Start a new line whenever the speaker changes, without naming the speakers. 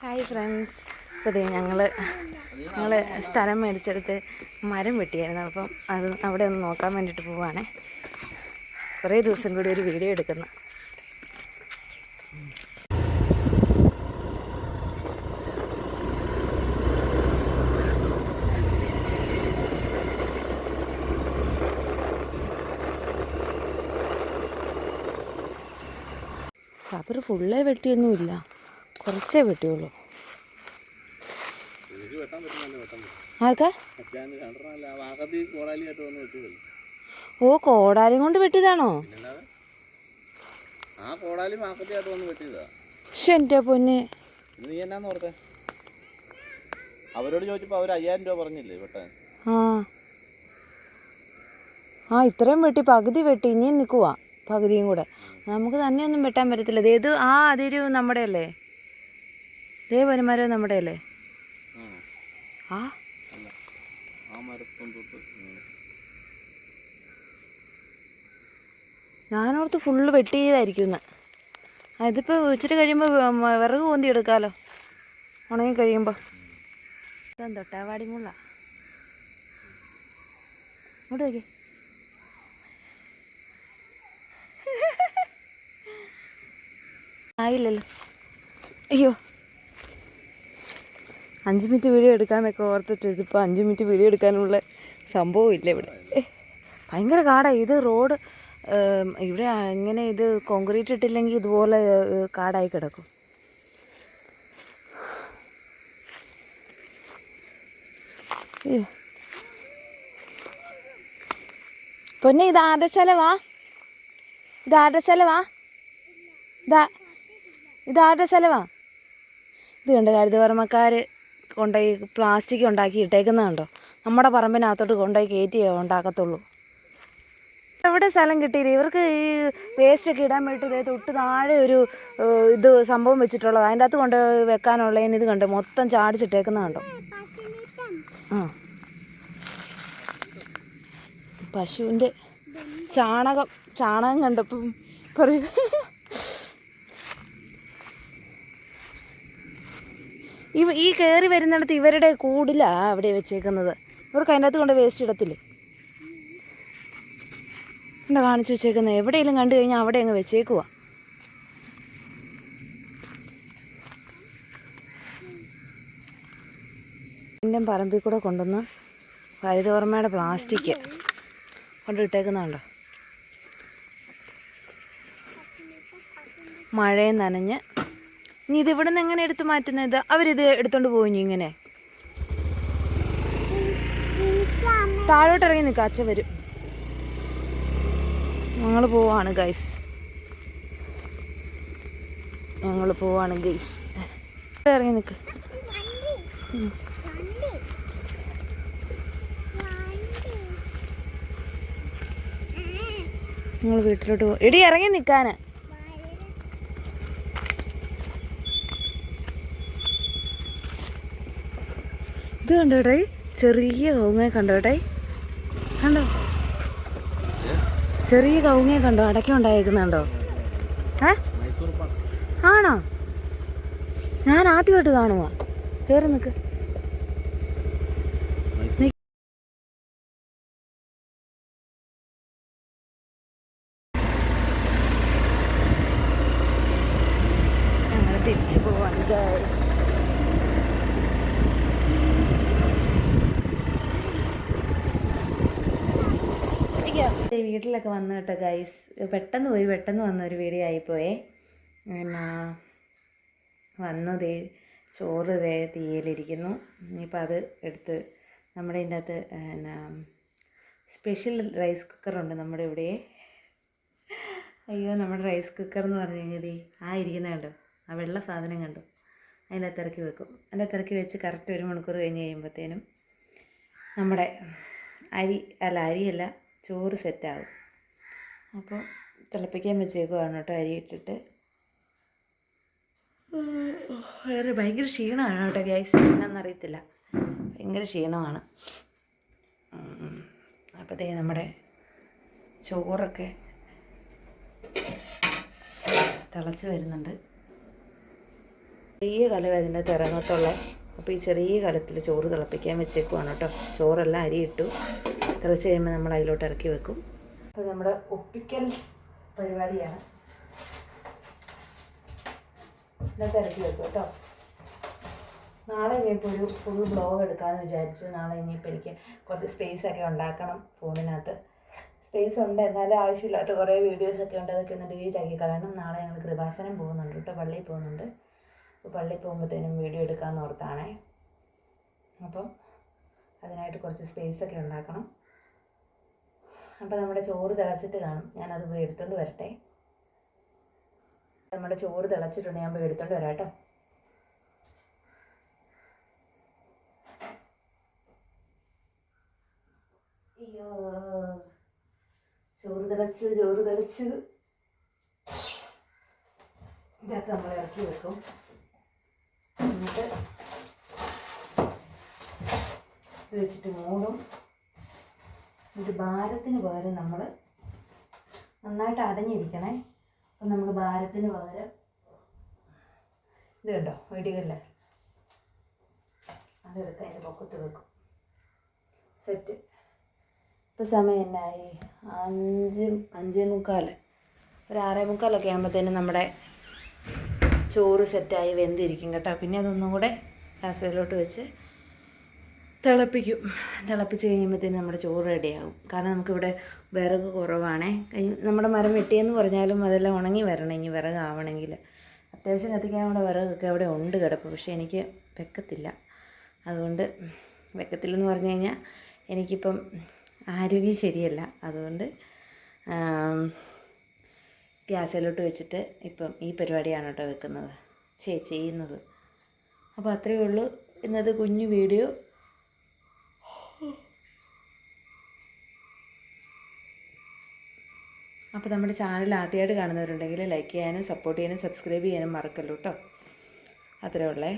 Hi friends. അപ്പോൾ ഞങ്ങൾ സ്ഥലം മേടിച്ചെടുത്ത് മരം വെട്ടിയായിരുന്നു. അപ്പം അത് അവിടെ ഒന്ന് നോക്കാൻ വേണ്ടിയിട്ട് പോവുകയാണേ. കുറേ ദിവസം കൂടി ഒരു വീഡിയോ എടുക്കുന്നു. റബ്ബർ ഫുള്ളേ വെട്ടിയൊന്നുമില്ല, കുറച്ചേ വെട്ടിയുള്ളൂ. ആർക്കാ? ഓ, കോടാലി കൊണ്ട് വെട്ടിയതാണോ? പക്ഷെ എൻ്റെ പൊന്നെ,
അവരോട് ചോദിച്ചപ്പോൾ അവർ 5000 രൂപ പറഞ്ഞില്ലേ വെട്ടാൻ.
ആ ഇത്രയും വെട്ടി, പകുതി വെട്ടി, ഇനിയും നിൽക്കുവാ പകുതിയും കൂടെ. നമുക്ക് തന്നെയൊന്നും വെട്ടാൻ പറ്റത്തില്ല. ഇത് അതൊരു നമ്മുടെ അല്ലേ, ദേ വനമരം നമ്മുടെ അല്ലേ? ഞാനോർത്ത് ഫുള്ള് വെട്ടിയതായിരിക്കും. ഇതിപ്പോൾ ഇച്ചിരി കഴിയുമ്പോൾ വിറക് പൊന്തി എടുക്കാമല്ലോ, ഉണങ്ങി കഴിയുമ്പോൾ. തൊട്ടാവാടി മുള്ള ഇങ്ങോട്ട് നോക്കി. ആയില്ലല്ലോ. അയ്യോ, 5 മിനിറ്റ് വീഡിയോ എടുക്കാമെന്നൊക്കെ ഓർത്തിട്ട് ഇതിപ്പോൾ 5 മിനിറ്റ് വീഡിയോ എടുക്കാനുള്ള സംഭവം ഇല്ല ഇവിടെ. ഭയങ്കര കാടാണ് ഇത്. റോഡ് ഇവിടെ ഇങ്ങനെ ഇത് കോൺക്രീറ്റ് ഇട്ടില്ലെങ്കിൽ ഇതുപോലെ കാടായി കിടക്കും. പൊന്നെ, ഇതാരുടെ സ്ഥലമാ? ഇതാരുടെ സ്ഥലമാ? ഇതാരുടെ സ്ഥലമാ? ഇത് കണ്ടോ, ഹരിതകർമ്മക്കാർ കൊണ്ടുപോയി പ്ലാസ്റ്റിക് ഉണ്ടാക്കി ഇട്ടേക്കുന്നതുണ്ടോ? നമ്മുടെ പറമ്പിനകത്തോട്ട് കൊണ്ടുപോയി കയറ്റി ഉണ്ടാക്കത്തുള്ളൂ. എവിടെ സ്ഥലം കിട്ടിയില്ല ഇവർക്ക്. ഈ വേസ്റ്റൊക്കെ ഇടാൻ വേണ്ടിയിട്ട് തൊട്ട് താഴെ ഒരു ഇത് സംഭവം വെച്ചിട്ടുള്ളത്. അതിൻ്റെ അകത്ത് കൊണ്ട് വെക്കാനുള്ളതിന് ഇത് കണ്ടോ, മൊത്തം ചാടിച്ചിട്ടേക്കുന്നത് കണ്ടോ? പശുവിൻ്റെ ചാണകം കണ്ടപ്പം പറയും. ഈ കയറി വരുന്നിടത്ത് ഇവരുടെ കൂടിലാണ് അവിടെ വെച്ചേക്കുന്നത്. ഇവർക്ക് അതിൻ്റെ അകത്ത് കൊണ്ട് വേസ്റ്റ് ഇടത്തില്ലേ? എന്താ കാണിച്ചു വെച്ചേക്കുന്നത്? എവിടെയെങ്കിലും കണ്ടു കഴിഞ്ഞാൽ അവിടെ അങ്ങ് വെച്ചേക്കുവാ. എൻ്റെ പറമ്പിൽ കൂടെ കൊണ്ടുവന്ന് ഹരിതകർമ്മയുടെ പ്ലാസ്റ്റിക് കൊണ്ടിട്ടേക്കുന്നുണ്ടോ? മഴയും നനഞ്ഞ്. ഇനി ഇതിവിടെ നിന്ന് എങ്ങനെ എടുത്ത് മാറ്റുന്നത്? അവരിത് എടുത്തോണ്ട് പോയി. ഇങ്ങനെ താഴോട്ട് ഇറങ്ങി നിൽക്കുക, അച്ഛൻ വരും. ഞങ്ങൾ പോവാണ് ഗൈസ്, ഇറങ്ങി നിൽക്ക്. നിങ്ങൾ വീട്ടിലോട്ട് പോ. എടി, ഇറങ്ങി നിൽക്കാൻ. ഇത് കണ്ടോട്ടെ, ചെറിയ കവുങ്ങ കണ്ടോട്ടെ, കണ്ടോ? ചെറിയ കവുങ്ങ കണ്ടോ, അടയ്ക്ക ഉണ്ടായേക്കുന്നുണ്ടോ? ആണോ? ഞാൻ ആദ്യമായിട്ട് കാണുക. കയറി നിൽക്ക്. ഞങ്ങൾ തിരിച്ചു പോവാൻ വീട്ടിലൊക്കെ വന്നു കേട്ടോ ഗൈസ്. പെട്ടെന്ന് വന്നൊരു വീഡിയോ ആയിപ്പോയേ. പിന്നെ വന്നതേ ചോറ് തീയിലിരിക്കുന്നു. ഇനിയിപ്പോൾ അത് എടുത്ത് നമ്മുടെ ഇതിൻ്റെ അകത്ത് പിന്നെ സ്പെഷ്യൽ റൈസ് കുക്കറുണ്ട് നമ്മുടെ ഇവിടെ. അയ്യോ, നമ്മുടെ റൈസ് കുക്കർ എന്ന് പറഞ്ഞു കഴിഞ്ഞാൽ ഇരിക്കുന്നത് കണ്ടോ, ആ വെള്ള സാധനം കണ്ടോ, അതിൻ്റെ അകത്ത് ഇറക്കി വെക്കും. അതിൻ്റെ അകത്ത് ഇറക്കി വെച്ച് കറക്റ്റ് 1 മണിക്കൂർ കഴിഞ്ഞ് കഴിയുമ്പോഴത്തേനും നമ്മുടെ അരിയല്ല ചോറ് സെറ്റാകും. അപ്പോൾ തിളപ്പിക്കാൻ വെച്ചേക്കുവാണ് കേട്ടോ, അരി ഇട്ടിട്ട്. ഭയങ്കര ക്ഷീണമാണ് കേട്ടോ ഗൈസ്, എന്നാന്നറിയത്തില്ല, ഭയങ്കര ക്ഷീണമാണ്. അപ്പോഴത്തേ നമ്മുടെ ചോറൊക്കെ തിളച്ച് വരുന്നുണ്ട്. ചെറിയ കലം അതിൻ്റെ തിറങ്ങത്തുള്ള. അപ്പോൾ ഈ ചെറിയ കലത്തിൽ ചോറ് തിളപ്പിക്കാൻ വെച്ചേക്കുവാണ് കേട്ടോ. ചോറെല്ലാം അരി ഇട്ടു. തിളച്ച് കഴിയുമ്പോൾ നമ്മൾ അതിലോട്ട് ഇറക്കി വെക്കും. അപ്പോൾ നമ്മുടെ ഒപ്പിക്കൽ പരിപാടിയാണ്. ഇന്നത്തെ ഇറക്കി വെക്കും കേട്ടോ. നാളെ ഇനിയിപ്പോൾ ഒരു ഫുൾ ബ്ലോഗ് എടുക്കാമെന്ന് വിചാരിച്ചു. നാളെ ഇനിയിപ്പോൾ എനിക്ക് കുറച്ച് സ്പേസൊക്കെ ഉണ്ടാക്കണം ഫോണിനകത്ത്. സ്പേസ് ഉണ്ട്, എന്നാലും ആവശ്യമില്ലാത്ത കുറേ വീഡിയോസൊക്കെ ഉണ്ട്. അതൊക്കെ ഒന്ന് ഡിലീറ്റ് ആക്കി കളയണം. നാളെ ഞങ്ങൾ കൃപാസനം പോകുന്നുണ്ട് കേട്ടോ, പള്ളിയിൽ പോകുന്നുണ്ട്. അപ്പോൾ പള്ളിയിൽ പോകുമ്പോഴത്തേനും വീഡിയോ എടുക്കാമെന്ന് ഓർത്താണേ. അപ്പം അതിനായിട്ട് കുറച്ച് സ്പേസൊക്കെ ഉണ്ടാക്കണം. അപ്പോൾ നമ്മുടെ ചോറ് തിളച്ചിട്ട് കാണും. ഞാനത് പോയി എടുത്തുകൊണ്ട് വരട്ടെ. നമ്മുടെ ചോറ് തിളച്ചിട്ടുണ്ട്, ഞാൻ പോയി എടുത്തുകൊണ്ട് വരാം കേട്ടോ. അയ്യോ, ചോറ് തിളച്ചു. ഇതിനകത്ത് നമ്മൾ ഇറക്കി വെക്കും. എന്നിട്ട് ഇത് വെച്ചിട്ട് മൂടും. ഇത് ഭാരത്തിന് പകരം നമ്മൾ നന്നായിട്ട് അടഞ്ഞിരിക്കണേ. അപ്പം നമ്മൾ ഭാരത്തിന് പകരം ഇത് കണ്ടോ, വെടികല്ല, അതെടുത്ത് അതിൻ്റെ പൊക്കത്ത് വെക്കും. സെറ്റ്. ഇപ്പോൾ സമയം എന്നായി? 5:45. ഒരു 6:45 ആകുമ്പോഴത്തേനും നമ്മുടെ ചോറ് സെറ്റായി വെന്തിരിക്കും കേട്ടോ. പിന്നെ അതൊന്നും കൂടെ ഗ്യാസിലോട്ട് വെച്ച് തിളപ്പിക്കും. തിളപ്പിച്ച് കഴിയുമ്പോഴത്തേനും നമ്മുടെ ചോറ് റെഡിയാകും. കാരണം നമുക്കിവിടെ വിറക് കുറവാണേ. നമ്മുടെ മരം വെട്ടിയെന്ന് പറഞ്ഞാലും അതെല്ലാം ഉണങ്ങി വരണം ഇനി വിറകാവണമെങ്കിൽ. അത്യാവശ്യം കത്തിക്കാനുള്ള വിറകൊക്കെ അവിടെ ഉണ്ട് കിടപ്പ്. പക്ഷേ എനിക്ക് വെക്കത്തില്ല. അതുകൊണ്ട് വെക്കത്തില്ലെന്ന് പറഞ്ഞു കഴിഞ്ഞാൽ എനിക്കിപ്പം ആരോഗ്യം ശരിയല്ല. അതുകൊണ്ട് ഗ്യാസിലോട്ട് വെച്ചിട്ട് ഇപ്പം ഈ പരിപാടിയാണ് കേട്ടോ വെക്കുന്നത്, ചെയ്യുന്നത്. അപ്പോൾ അത്രയേ ഉള്ളൂ ഇന്നത്തെ കുഞ്ഞു വീഡിയോ. അപ്പോൾ നമ്മുടെ ചാനൽ ആദ്യമായിട്ട് കാണുന്നവരുണ്ടെങ്കിൽ ലൈക്ക് ചെയ്യാനും സപ്പോർട്ട് ചെയ്യാനും സബ്സ്ക്രൈബ് ചെയ്യാനും മറക്കല്ലോ കേട്ടോ. അത്രയേ ഉള്ളേ.